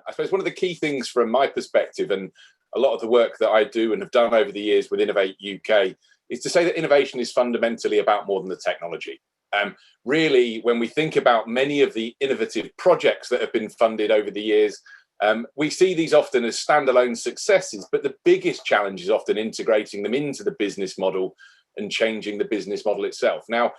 I suppose one of the key things from my perspective, and a lot of the work that I do and have done over the years with Innovate UK, is to say that innovation is fundamentally about more than the technology. Really, when we think about many of the innovative projects that have been funded over the years, we see these often as standalone successes, but the biggest challenge is often integrating them into the business model and changing the business model itself. Now,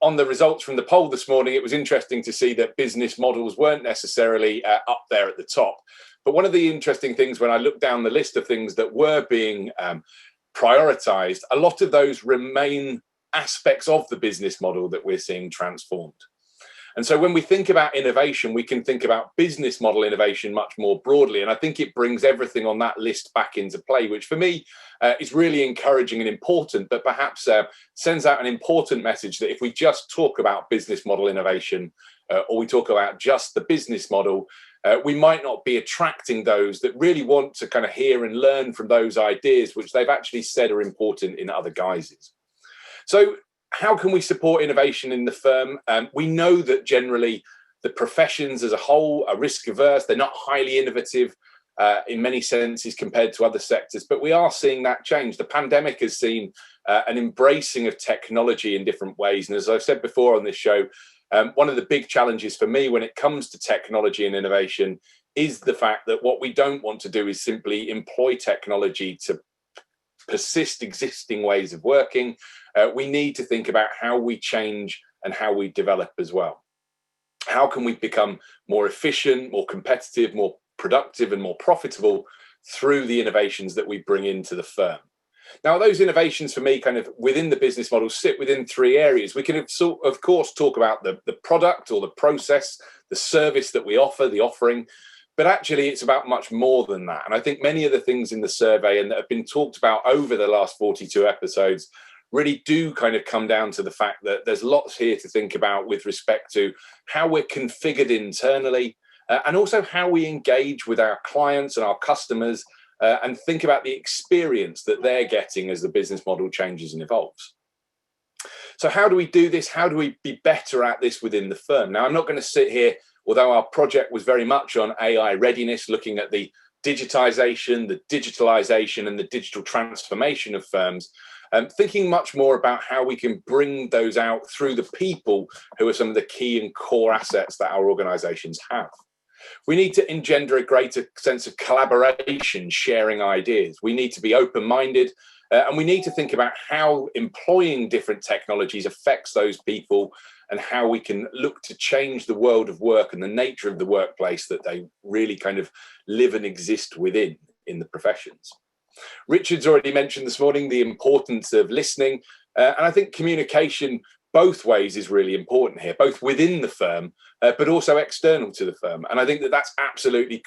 on the results from the poll this morning, it was interesting to see that business models weren't necessarily up there at the top. But one of the interesting things when I looked down the list of things that were being prioritized, a lot of those remain aspects of the business model that we're seeing transformed. And so when we think about innovation, we can think about business model innovation much more broadly. And I think it brings everything on that list back into play, which for me is really encouraging and important, but perhaps sends out an important message that if we just talk about business model innovation or we talk about just the business model, we might not be attracting those that really want to kind of hear and learn from those ideas, which they've actually said are important in other guises. So how can we support innovation in the firm? We know that generally the professions as a whole are risk averse. They're not highly innovative in many senses compared to other sectors, but we are seeing that change. The pandemic has seen an embracing of technology in different ways. And as I've said before on this show, one of the big challenges for me when it comes to technology and innovation is the fact that what we don't want to do is simply employ technology to persist existing ways of working. We need to think about how we change and how we develop as well. How can we become more efficient, more competitive, more productive and more profitable through the innovations that we bring into the firm? Now, those innovations for me kind of within the business model sit within three areas. We can of course talk about the product or the process, the service that we offer, the offering, but actually it's about much more than that. And I think many of the things in the survey and that have been talked about over the last 42 episodes really do kind of come down to the fact that there's lots here to think about with respect to how we're configured internally and also how we engage with our clients and our customers and think about the experience that they're getting as the business model changes and evolves. So how do we do this? How do we be better at this within the firm? Now, I'm not going to sit here, although our project was very much on AI readiness, looking at the digitization, the digitalization and the digital transformation of firms, thinking much more about how we can bring those out through the people who are some of the key and core assets that our organizations have. We need to engender a greater sense of collaboration, sharing ideas. We need to be open-minded, and we need to think about how employing different technologies affects those people and how we can look to change the world of work and the nature of the workplace that they really kind of live and exist within in the professions. Richard's already mentioned this morning the importance of listening, and I think communication both ways is really important here, both within the firm, but also external to the firm. And I think that that's absolutely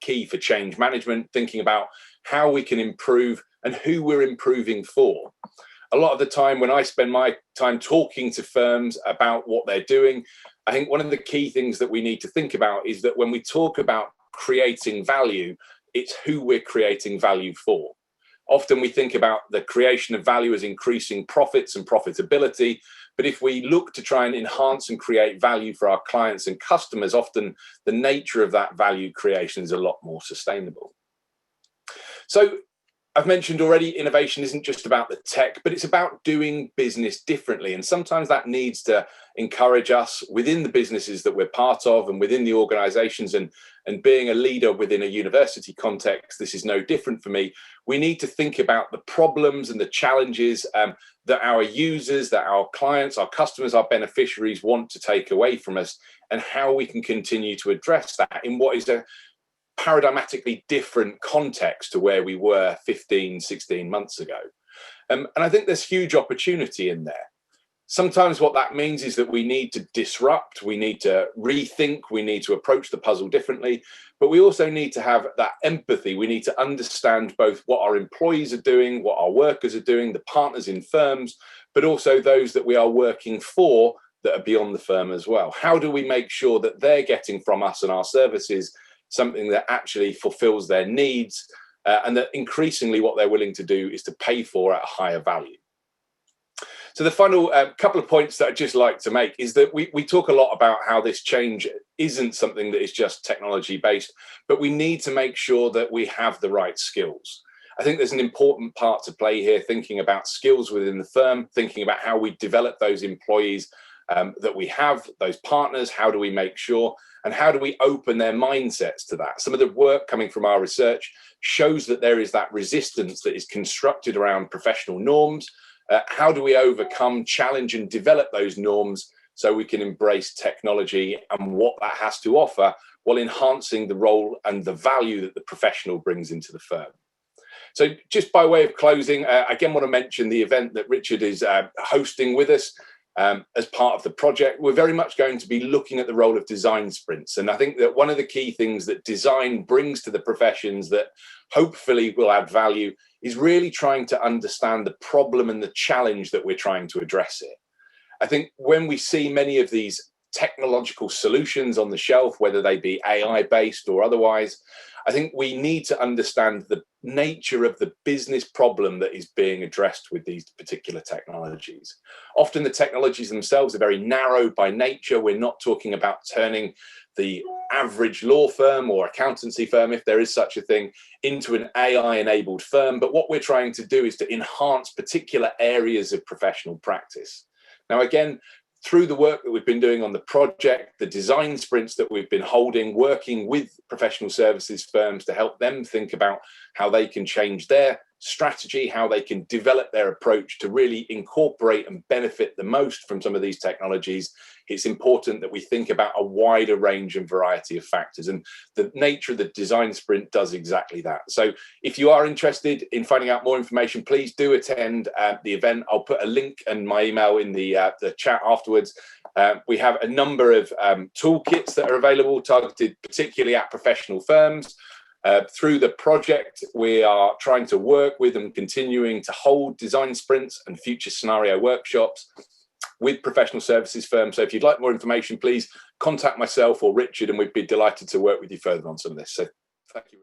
key for change management, thinking about how we can improve and who we're improving for. A lot of the time when I spend my time talking to firms about what they're doing, I think one of the key things that we need to think about is that when we talk about creating value, it's who we're creating value for. Often we think about the creation of value as increasing profits and profitability, but if we look to try and enhance and create value for our clients and customers, often the nature of that value creation is a lot more sustainable. So I've mentioned already, innovation isn't just about the tech, but it's about doing business differently. And sometimes that needs to encourage us within the businesses that we're part of and within the organizations, and being a leader within a university context, this is no different for me. We need to think about the problems and the challenges that our users, that our clients, our customers, our beneficiaries want to take away from us, and how we can continue to address that in what is a paradigmatically different context to where we were 15, 16 months ago. And I think there's huge opportunity in there. Sometimes what that means is that we need to disrupt, we need to rethink, we need to approach the puzzle differently, but we also need to have that empathy. We need to understand both what our employees are doing, what our workers are doing, the partners in firms, but also those that we are working for that are beyond the firm as well. How do we make sure that they're getting from us and our services something that actually fulfills their needs, and that increasingly what they're willing to do is to pay for at a higher value? So the final couple of points that I'd just like to make is that we talk a lot about how this change isn't something that is just technology based, but we need to make sure that we have the right skills. I think there's an important part to play here, thinking about skills within the firm, thinking about how we develop those employees that we have, those partners, how do we make sure, and how do we open their mindsets to that? Some of the work coming from our research shows that there is that resistance that is constructed around professional norms. How do we overcome, challenge, and develop those norms so we can embrace technology and what that has to offer while enhancing the role and the value that the professional brings into the firm? So just by way of closing, again, want to mention the event that Richard is hosting with us as part of the project. We're very much going to be looking at the role of design sprints. And I think that one of the key things that design brings to the professions that hopefully will add value is really trying to understand the problem and the challenge that we're trying to address here. I think when we see many of these technological solutions on the shelf, whether they be AI-based or otherwise, I think we need to understand the nature of the business problem that is being addressed with these particular technologies. Often the technologies themselves are very narrow by nature. We're not talking about turning the average law firm or accountancy firm, if there is such a thing, into an AI-enabled firm. But what we're trying to do is to enhance particular areas of professional practice. Now, again, through the work that we've been doing on the project, the design sprints that we've been holding, working with professional services firms to help them think about how they can change their strategy, how they can develop their approach to really incorporate and benefit the most from some of these technologies, it's important that we think about a wider range and variety of factors. And the nature of the design sprint does exactly that. So if you are interested in finding out more information, please do attend the event. I'll put a link and my email in the chat afterwards. We have a number of toolkits that are available, targeted particularly at professional firms. Through the project, we are trying to work with and continuing to hold design sprints and future scenario workshops with professional services firms. So if you'd like more information, please contact myself or Richard, and we'd be delighted to work with you further on some of this. So thank you.